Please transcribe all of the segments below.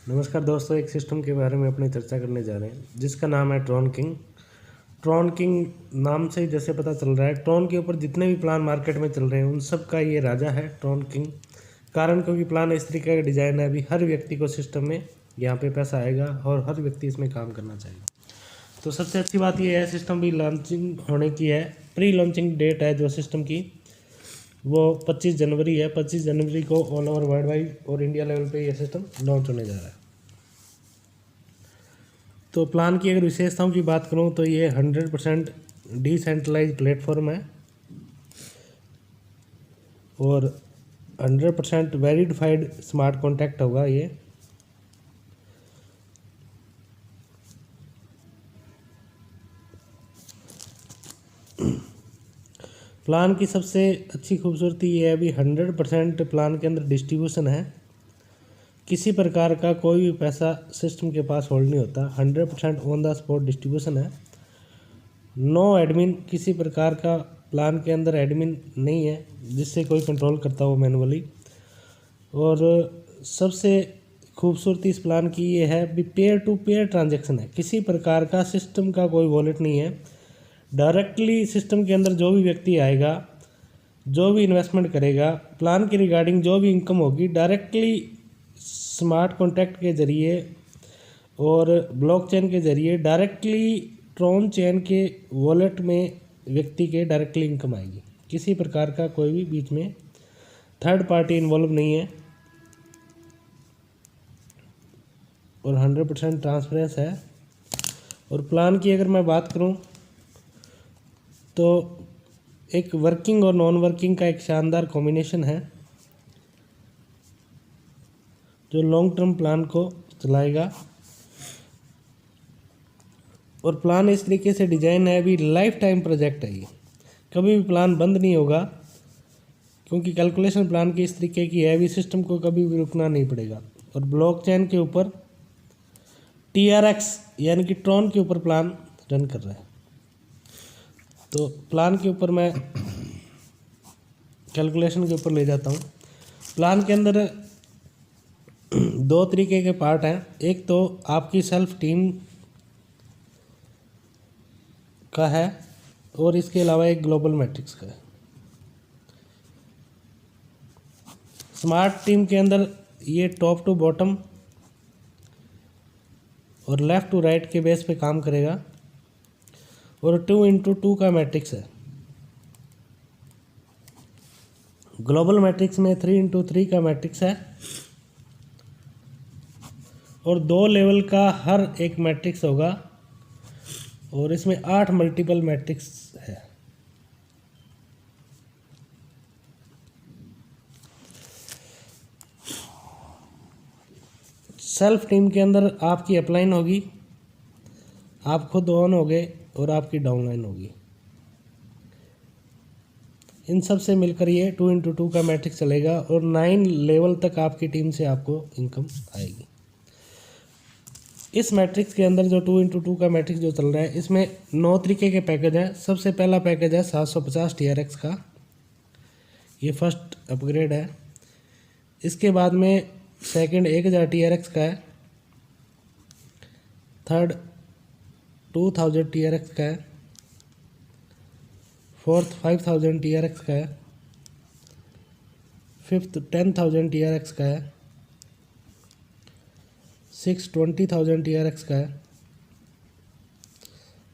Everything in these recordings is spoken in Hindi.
नमस्कार दोस्तों, एक सिस्टम के बारे में अपनी चर्चा करने जा रहे हैं जिसका नाम है ट्रॉन किंग। ट्रॉन किंग नाम से ही जैसे पता चल रहा है, ट्रॉन के ऊपर जितने भी प्लान मार्केट में चल रहे हैं उन सब का ये राजा है ट्रॉन किंग। कारण क्योंकि प्लान इस तरीके का डिज़ाइन है, अभी हर व्यक्ति को सिस्टम में यहाँ पे पैसा आएगा और हर व्यक्ति इसमें काम करना चाहेगा। तो सबसे अच्छी बात ये है, सिस्टम भी लॉन्चिंग होने की है। प्री लॉन्चिंग डेट है जो सिस्टम की वो 25 जनवरी है। 25 जनवरी को ऑल ओवर वर्ल्ड वाइड और इंडिया लेवल पे ये सिस्टम लॉन्च होने जा रहा है। तो प्लान की अगर विशेषताओं की बात करूं तो ये 100% डिसेंट्रलाइज प्लेटफॉर्म है और 100% वेरीफाइड स्मार्ट कॉन्ट्रैक्ट होगा ये। प्लान की सबसे अच्छी खूबसूरती ये है, अभी 100% प्लान के अंदर डिस्ट्रीब्यूशन है। किसी प्रकार का कोई भी पैसा सिस्टम के पास होल्ड नहीं होता। 100% ऑन द स्पॉट डिस्ट्रीब्यूशन है। नो एडमिन, किसी प्रकार का प्लान के अंदर एडमिन नहीं है जिससे कोई कंट्रोल करता हो मैनुअली। और सबसे खूबसूरती इस प्लान की ये है भी पेयर टू पेयर ट्रांजैक्शन है। किसी प्रकार का सिस्टम का कोई वॉलेट नहीं है। डायरेक्टली सिस्टम के अंदर जो भी व्यक्ति आएगा, जो भी इन्वेस्टमेंट करेगा, प्लान के रिगार्डिंग जो भी इनकम होगी, डायरेक्टली स्मार्ट कॉन्ट्रैक्ट के ज़रिए और ब्लॉकचेन के ज़रिए डायरेक्टली ट्रॉन चेन के वॉलेट में व्यक्ति के डायरेक्टली इनकम आएगी। किसी प्रकार का कोई भी बीच में थर्ड पार्टी इन्वॉल्व नहीं है और 100% ट्रांसपेरेंस है। और प्लान की अगर मैं बात करूं तो एक वर्किंग और नॉन वर्किंग का एक शानदार कॉम्बिनेशन है जो लॉन्ग टर्म प्लान को चलाएगा। और प्लान इस तरीके से डिजाइन है, अभी लाइफ टाइम प्रोजेक्ट है, ये कभी भी प्लान बंद नहीं होगा क्योंकि कैलकुलेशन प्लान की इस तरीके की है, अभी सिस्टम को कभी भी रुकना नहीं पड़ेगा। और ब्लॉकचेन के ऊपर TRX यानी कि ट्रॉन के ऊपर प्लान रन कर रहा है। तो प्लान के ऊपर मैं कैलकुलेशन के ऊपर ले जाता हूँ। प्लान के अंदर दो तरीके के पार्ट हैं। एक तो आपकी सेल्फ टीम का है और इसके अलावा एक ग्लोबल मैट्रिक्स का है। स्मार्ट टीम के अंदर ये टॉप टू बॉटम और लेफ़्ट टू राइट के बेस पे काम करेगा और 2x2 का मैट्रिक्स है। ग्लोबल मैट्रिक्स में 3x3 का मैट्रिक्स है और 2 लेवल का हर एक मैट्रिक्स होगा और इसमें 8 मल्टीपल मैट्रिक्स है। सेल्फ टीम के अंदर आपकी अपलाइन होगी, आप खुद ऑन होगे और आपकी डाउनलाइन होगी। इन सब से मिलकर ये 2x2 का मैट्रिक्स चलेगा और 9 लेवल तक आपकी टीम से आपको इनकम आएगी। इस मैट्रिक्स के अंदर जो 2x2 का मैट्रिक्स जो चल रहा है, इसमें 9 तरीके के पैकेज हैं। सबसे पहला पैकेज है 750 TRX का, ये फर्स्ट अपग्रेड है। इसके बाद में सेकंड 1000 TRX का है, थर्ड 2000 TRX का है, फोर्थ 5000 TRX का है, फिफ्थ 10,000 TRX का है, सिक्स 20,000 TRX का है,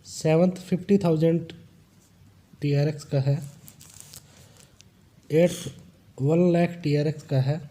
सेवन्थ 50,000 TRX का है, एट्थ 1 लाख TRX का है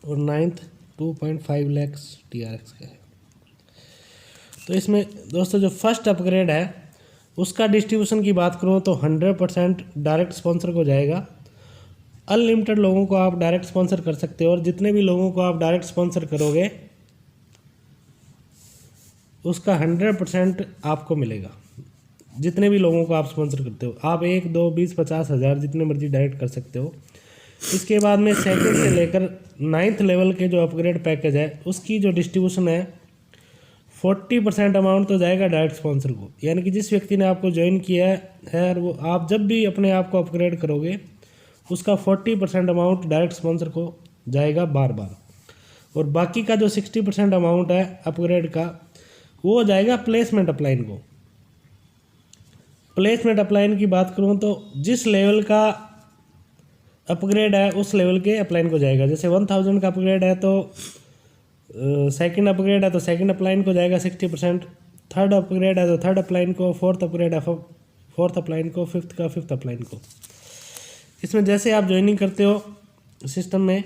और नाइन्थ 2.5 लाख TRX का है। तो इसमें दोस्तों जो फर्स्ट अपग्रेड है उसका डिस्ट्रीब्यूशन की बात करूँ तो 100% डायरेक्ट स्पॉन्सर को जाएगा। अनलिमिटेड लोगों को आप डायरेक्ट स्पॉन्सर कर सकते हो और जितने भी लोगों को आप डायरेक्ट स्पॉन्सर करोगे उसका 100% आपको मिलेगा। जितने भी लोगों को आप स्पॉन्सर करते हो, आप 1, 2, 20, 50 हज़ार जितने मर्जी डायरेक्ट कर सकते हो। इसके बाद में सेकंड से लेकर 9th लेवल के जो अपग्रेड पैकेज है उसकी जो डिस्ट्रीब्यूशन है 40% अमाउंट तो जाएगा डायरेक्ट स्पॉन्सर को। यानी कि जिस व्यक्ति ने आपको ज्वाइन किया है वो आप जब भी अपने आप को अपग्रेड करोगे उसका 40% अमाउंट डायरेक्ट स्पॉन्सर को जाएगा बार बार। और बाकी का जो 60% अमाउंट है अपग्रेड का वो हो जाएगा प्लेसमेंट अपलाइन को। प्लेसमेंट अपलाइन की बात करूँ तो जिस लेवल का अपग्रेड है उस लेवल के अपलाइन को जाएगा। जैसे 1000 का अपग्रेड है तो सेकंड अपग्रेड है तो सेकंड अपलाइन को जाएगा 60%, थर्ड अपग्रेड है तो थर्ड अपलाइन को, फोर्थ अपग्रेड है फोर्थ अपलाइन को, फिफ्थ का फिफ्थ अपलाइन को। इसमें जैसे आप ज्वाइनिंग करते हो सिस्टम में,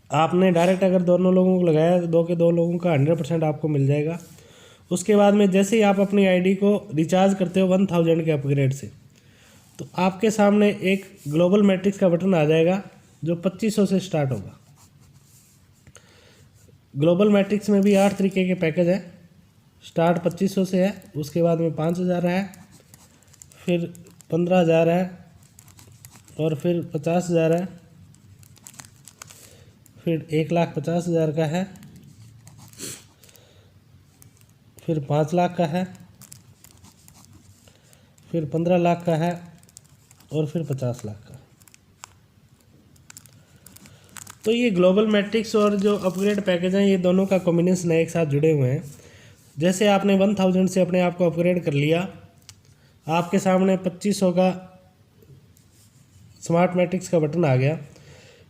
आपने डायरेक्ट अगर दोनों लोगों को लगाया तो 2 के 2 लोगों का 100% आपको मिल जाएगा। उसके बाद में जैसे ही आप अपनी आईडी को रिचार्ज करते हो 1000 के अपग्रेड से, तो आपके सामने एक ग्लोबल मैट्रिक्स का बटन आ जाएगा जो 2500 से स्टार्ट होगा। ग्लोबल मैट्रिक्स में भी 8 तरीके के पैकेज है। स्टार्ट 2500 से है, उसके बाद में 5000 है, फिर 15000 है, और फिर 50000 है, फिर 1,50,000 का है, फिर 5 लाख का है, फिर 15 लाख का है, और फिर 50 लाख का। तो ये ग्लोबल मैट्रिक्स और जो अपग्रेड पैकेज हैं ये दोनों का कॉम्बिनेशन एक साथ जुड़े हुए हैं। जैसे आपने 1000 से अपने आप को अपग्रेड कर लिया, आपके सामने 2500 का स्मार्ट मैट्रिक्स का बटन आ गया।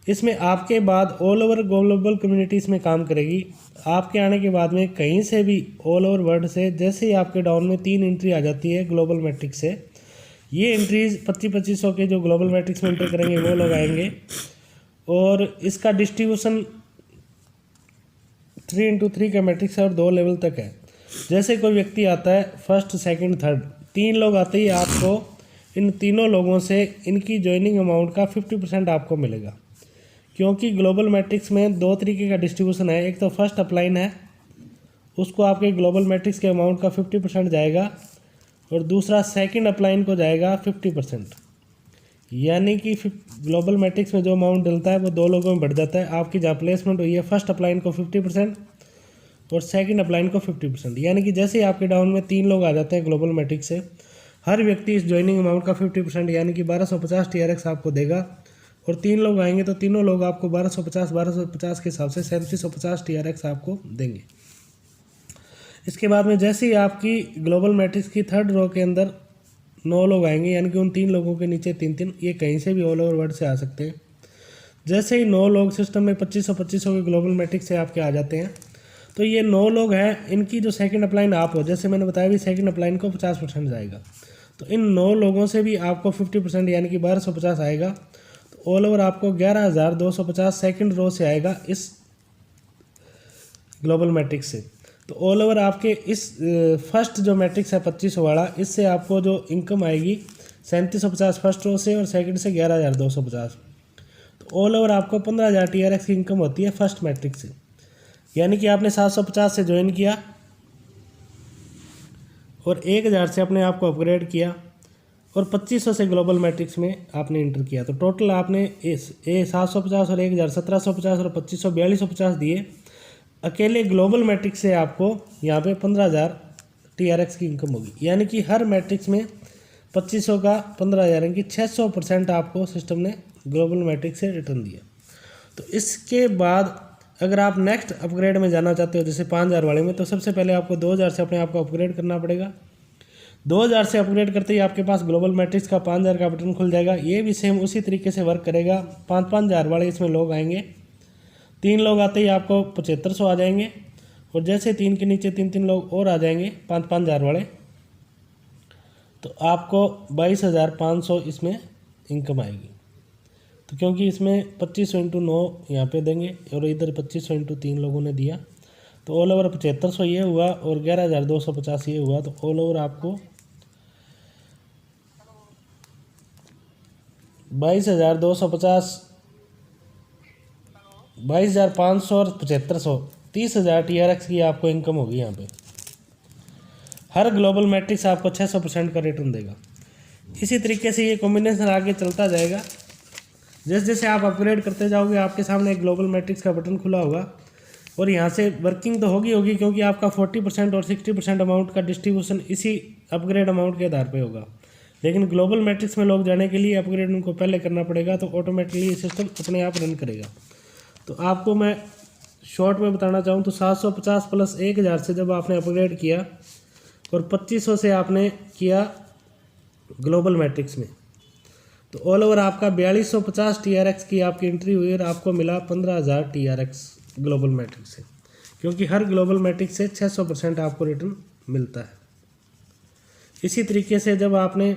इसमें आपके बाद ऑल ओवर ग्लोबल कम्युनिटी इसमें काम करेगी। आपके आने के बाद में कहीं से भी ऑल ओवर वर्ल्ड से जैसे ही आपके डाउन में 3 एंट्री आ जाती है ग्लोबल मैट्रिक्स से, ये एंट्रीज 2500 के जो ग्लोबल मैट्रिक्स में एंटर करेंगे वो लोग आएंगे। और इसका डिस्ट्रीब्यूशन 3x3 का मैट्रिक्स है और 2 लेवल तक है। जैसे कोई व्यक्ति आता है फर्स्ट सेकंड थर्ड, 3 लोग आते ही आपको इन तीनों लोगों से इनकी ज्वाइनिंग अमाउंट का 50% आपको मिलेगा। क्योंकि ग्लोबल मैट्रिक्स में 2 तरीके का डिस्ट्रीब्यूशन है। एक तो फर्स्ट अपलाइन है, उसको आपके ग्लोबल मैट्रिक्स के अमाउंट का 50% जाएगा, और दूसरा सेकंड अपलाइन को जाएगा 50%। यानी कि ग्लोबल मैट्रिक्स में जो अमाउंट डलता है वो 2 लोगों में बढ़ जाता है। आपकी जहाँ प्लेसमेंट हुई है फर्स्ट अपलाइन को 50% और सेकंड अपलाइन को 50%। यानी कि जैसे ही आपके डाउन में 3 लोग आ जाते हैं ग्लोबल मैट्रिक्स से, हर व्यक्ति इस ज्वाइनिंग अमाउंट का 50% यानी कि 1250 TRX आपको देगा। और 3 लोग आएंगे तो तीनों लोग आपको 1250 के हिसाब से 3750 TRX आपको देंगे। इसके बाद में जैसे ही आपकी ग्लोबल मैट्रिक्स की थर्ड रो के अंदर 9 लोग आएंगे, यानी कि उन 3 लोगों के नीचे 3-3, ये कहीं से भी ऑल ओवर वर्ल्ड से आ सकते हैं। जैसे ही 9 लोग सिस्टम में 2500 के ग्लोबल मैट्रिक्स से आपके आ जाते हैं, तो ये 9 लोग हैं, इनकी जो सेकंड अपलाइन आप हो, जैसे मैंने बताया भी सेकंड अपलाइन को 50% जाएगा, तो इन 9 लोगों से भी आपको 50% यानी कि 1250 आएगा। तो ऑल ओवर आपको 11,250 सेकंड रो से आएगा इस ग्लोबल मैट्रिक्स से। तो ऑल ओवर आपके इस फर्स्ट जो मैट्रिक्स है 2500 वाला, इससे आपको जो इनकम आएगी 3750 फर्स्ट रो से और सेकंड से 11,250। तो ऑल ओवर आपको 15,000 TRX की इनकम होती है फर्स्ट मैट्रिक्स से। यानी कि आपने 750 से ज्वाइन किया और 1000 से अपने आप को अपग्रेड किया और 2500 से ग्लोबल मैट्रिक्स में आपने इंटर किया। तो टोटल आपने 750 और 1000 1750 और 2500 4250 दिए। अकेले ग्लोबल मैट्रिक्स से आपको यहाँ पे 15,000 TRX की इनकम होगी। यानी कि हर मैट्रिक्स में 2500 का 15,000 यानी कि 600% आपको सिस्टम ने ग्लोबल मैट्रिक्स से रिटर्न दिया। तो इसके बाद अगर आप नेक्स्ट अपग्रेड में जाना चाहते हो जैसे 5000 वाले में, तो सबसे पहले आपको 2000 से अपने आप को अपग्रेड करना पड़ेगा। 2000 से अपग्रेड करते ही आपके पास ग्लोबल मैट्रिक्स का 5000 का बटन खुल जाएगा। ये भी सेम उसी तरीके से वर्क करेगा। 5,000 वाले इसमें लोग आएंगे, 3 लोग आते ही आपको 7500 आ जाएंगे और जैसे 3 के नीचे 3-3 लोग और आ जाएंगे 5,000 वाले, तो आपको 22,500 इसमें इनकम आएगी। तो क्योंकि इसमें 2500 × 9 यहाँ पे देंगे और इधर 2500 × 3 लोगों ने दिया, तो ऑल ओवर 7500 ये हुआ और 11,250 ये हुआ। तो ऑल ओवर आपको 22,250 22,500 और 7500 30,000 TRX की आपको इनकम होगी। यहाँ पे हर ग्लोबल मैट्रिक्स आपको 600% का रिटर्न देगा। इसी तरीके से ये कॉम्बिनेशन आगे चलता जाएगा। जैसे जैसे आप अपग्रेड करते जाओगे आपके सामने एक ग्लोबल मैट्रिक्स का बटन खुला होगा और यहाँ से वर्किंग तो होगी क्योंकि आपका 40% और 60% अमाउंट का डिस्ट्रीब्यूशन इसी अपग्रेड अमाउंट के आधार पे होगा। लेकिन ग्लोबल मैट्रिक्स में लोग जाने के लिए अपग्रेड उनको पहले करना पड़ेगा, तो ऑटोमेटिकली सिस्टम अपने आप रन करेगा। तो आपको मैं शॉर्ट में बताना चाहूँ तो 750 प्लस 1000 से जब आपने अपग्रेड किया और 2500 से आपने किया ग्लोबल मैट्रिक्स में, तो ऑल ओवर आपका 4250 TRX की आपकी एंट्री हुई और आपको मिला 15000 TRX ग्लोबल मैट्रिक्स से, क्योंकि हर ग्लोबल मैट्रिक्स से 600% आपको रिटर्न मिलता है। इसी तरीके से जब आपने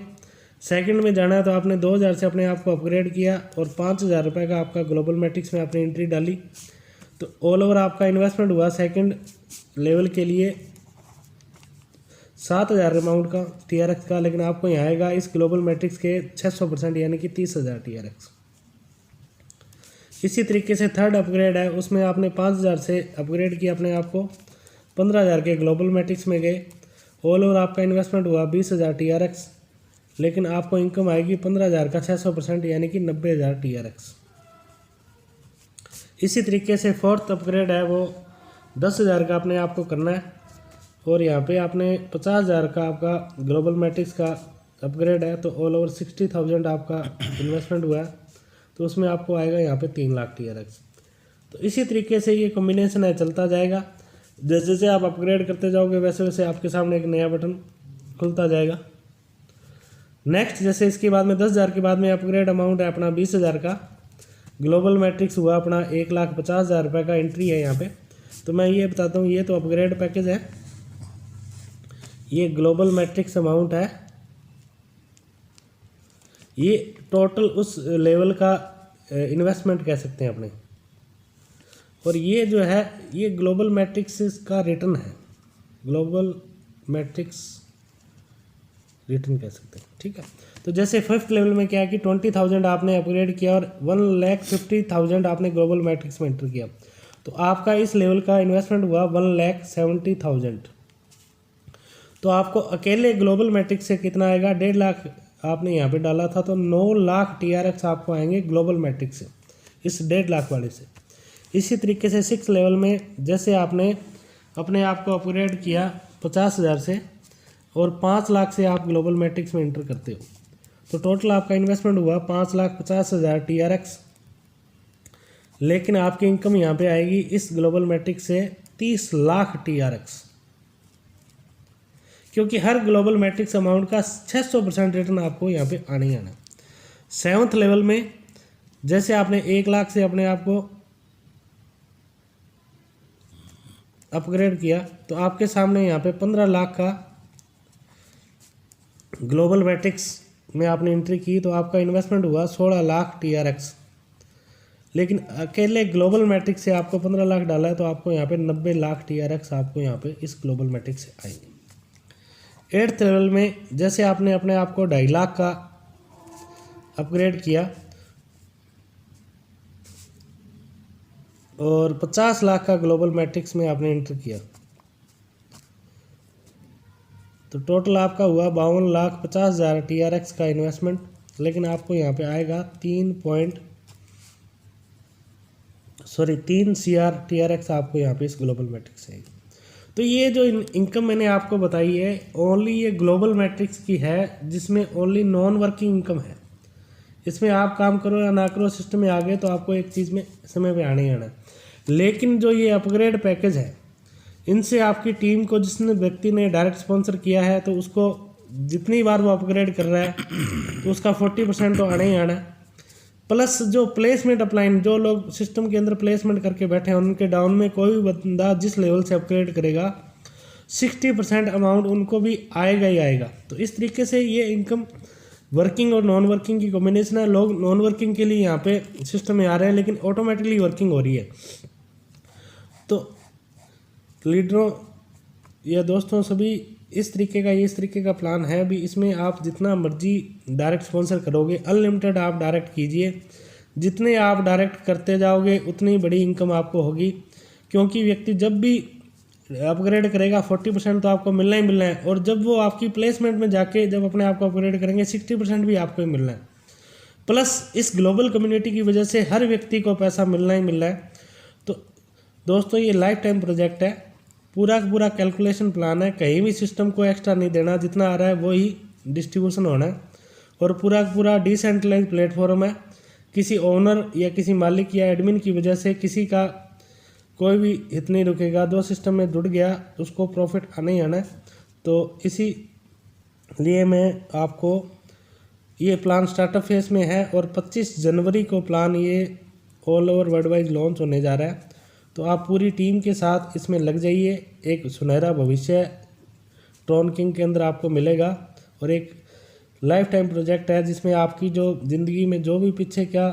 सेकंड में जाना है तो आपने 2000 से अपने आप को अपग्रेड किया और 5000 रुपये का आपका ग्लोबल मैट्रिक्स में आपने एंट्री डाली, तो ऑल ओवर आपका इन्वेस्टमेंट हुआ सेकंड लेवल के लिए 7000 अमाउंट का TRX का, लेकिन आपको यहाँ आएगा इस ग्लोबल मैट्रिक्स के 600% यानी कि 30000 TRX। इसी तरीके से थर्ड अपग्रेड है, उसमें आपने 5000 से अपग्रेड किया अपने आप को, 15000 के ग्लोबल मैट्रिक्स में गए, ऑल ओवर आपका इन्वेस्टमेंट हुआ 20000 TRX, लेकिन आपको इनकम आएगी 15000 का 600% यानी कि 90000 TRX। इसी तरीके से फोर्थ अपग्रेड है वो 10000 का अपने आप को करना है, और यहाँ पे आपने 50000 का आपका ग्लोबल मैट्रिक्स का अपग्रेड है, तो ऑल ओवर 60000 आपका इन्वेस्टमेंट हुआ है, तो उसमें आपको आएगा यहाँ पे 3 लाख TRX। तो इसी तरीके से ये कॉम्बिनेशन है, चलता जाएगा। जैसे जैसे आप अपग्रेड करते जाओगे वैसे वैसे आपके सामने एक नया बटन खुलता जाएगा। नेक्स्ट जैसे इसके बाद में 10000 के बाद में अपग्रेड अमाउंट है अपना 20000 का, ग्लोबल मैट्रिक्स हुआ अपना 1,50,000 रुपये का एंट्री है यहाँ पे। तो मैं ये बताता हूँ, ये तो अपग्रेड पैकेज है, ये ग्लोबल मैट्रिक्स अमाउंट है, ये टोटल उस लेवल का इन्वेस्टमेंट कह सकते हैं अपने, और ये जो है ये ग्लोबल मैट्रिक्स का रिटर्न है, ग्लोबल मैट्रिक्स रिटर्न कह सकते हैं, ठीक है। तो जैसे फिफ्थ लेवल में क्या है कि 20,000 आपने अपग्रेड किया और 1,50,000 आपने ग्लोबल मैट्रिक्स में एंटर किया, तो आपका इस लेवल का इन्वेस्टमेंट हुआ 1,70,000। तो आपको अकेले ग्लोबल मैट्रिक्स से कितना आएगा, 1.5 लाख आपने यहाँ पे डाला था, तो 9 लाख TRX आपको आएंगे ग्लोबल मैट्रिक्स से, इस 1.5 लाख वाले से। इसी तरीके से 6 लेवल में जैसे आपने अपने आप को अपग्रेड किया 50,000 से और 5 लाख से आप ग्लोबल मैट्रिक्स में एंटर करते हो, तो टोटल आपका इन्वेस्टमेंट हुआ 5,50,000 TRX, लेकिन आपकी इनकम यहाँ पे आएगी इस ग्लोबल मैट्रिक्स से 30 लाख TRX, क्योंकि हर ग्लोबल मैट्रिक्स अमाउंट का 600% रिटर्न आपको यहाँ पे आने ही आना। 7th लेवल में जैसे आपने 1 लाख से अपने आप को अपग्रेड किया, तो आपके सामने यहाँ पे 15 लाख का ग्लोबल मैट्रिक्स में आपने एंट्री की, तो आपका इन्वेस्टमेंट हुआ 16 लाख TRX, लेकिन अकेले ग्लोबल मैट्रिक्स से आपको 15 लाख डाला है, तो आपको यहाँ पे 90 लाख TRX आपको यहाँ पे इस ग्लोबल मैट्रिक्स से आएंगे। 8th लेवल में जैसे आपने अपने आप को 2.5 लाख का अपग्रेड किया और 50 लाख का ग्लोबल मैट्रिक्स में आपने एंटर किया, तो टोटल आपका हुआ 52,50,000 TRX का इन्वेस्टमेंट, लेकिन आपको यहाँ पे आएगा 3 CR TRX आपको यहाँ पे इस ग्लोबल मैट्रिक्स से आएगी। तो ये जो इनकम मैंने आपको बताई है ओनली ये ग्लोबल मैट्रिक्स की है, जिसमें ओनली नॉन वर्किंग इनकम है। इसमें आप काम करो या ना करो, सिस्टम में आ गए तो आपको एक चीज़ में समय पे आने ही आना है। लेकिन जो ये अपग्रेड पैकेज है, इनसे आपकी टीम को जिसने व्यक्ति ने डायरेक्ट स्पॉन्सर किया है, तो उसको जितनी बार वो अपग्रेड कर रहा है तो उसका 40% तो आना ही आना है, प्लस जो प्लेसमेंट अपलाइन जो लोग सिस्टम के अंदर प्लेसमेंट करके बैठे हैं, उनके डाउन में कोई भी बंदा जिस लेवल से अपग्रेड करेगा 60% अमाउंट उनको भी आएगा ही आएगा। तो इस तरीके से ये इनकम वर्किंग और नॉन वर्किंग की कॉम्बिनेशन है। लोग नॉन वर्किंग के लिए यहाँ पे सिस्टम में आ रहे हैं, लेकिन ऑटोमेटिकली वर्किंग हो रही है। तो लीडरों या दोस्तों सभी इस तरीके का प्लान है। भी इसमें आप जितना मर्जी डायरेक्ट स्पॉन्सर करोगे, अनलिमिटेड आप डायरेक्ट कीजिए, जितने आप डायरेक्ट करते जाओगे उतनी बड़ी इनकम आपको होगी, क्योंकि व्यक्ति जब भी अपग्रेड करेगा 40% तो आपको मिलना ही मिलना है, और जब वो आपकी प्लेसमेंट में जाके जब अपने आप को अपग्रेड करेंगे 60% भी आपको ही मिलना है। प्लस इस ग्लोबल कम्युनिटी की वजह से हर व्यक्ति को पैसा मिलना ही मिलना है। तो दोस्तों ये लाइफ टाइम प्रोजेक्ट है, पूरा का पूरा कैलकुलेशन प्लान है, कहीं भी सिस्टम को एक्स्ट्रा नहीं देना, जितना आ रहा है वो ही डिस्ट्रीब्यूशन होना है, और पूरा का पूरा डिसेंट्रलाइज प्लेटफॉर्म है। किसी ओनर या किसी मालिक या एडमिन की वजह से किसी का कोई भी हित नहीं रुकेगा। जो सिस्टम में जुड़ गया उसको प्रॉफिट आना ही आना है। तो इसी लिए मैं आपको ये प्लान स्टार्टअप फेज में है और 25 जनवरी को प्लान ये all over world wise launch होने जा रहा है। तो आप पूरी टीम के साथ इसमें लग जाइए। एक सुनहरा भविष्य ट्रॉन किंग के अंदर आपको मिलेगा और एक लाइफ टाइम प्रोजेक्ट है जिसमें आपकी जो ज़िंदगी में जो भी पीछे क्या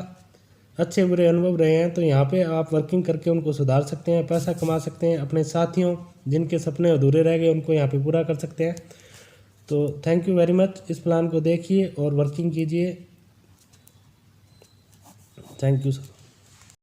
अच्छे बुरे अनुभव रहे हैं तो यहाँ पे आप वर्किंग करके उनको सुधार सकते हैं, पैसा कमा सकते हैं, अपने साथियों जिनके सपने अधूरे रह गए उनको यहाँ पे पूरा कर सकते हैं। तो थैंक यू वेरी मच। इस प्लान को देखिए और वर्किंग कीजिए। Thank you sir.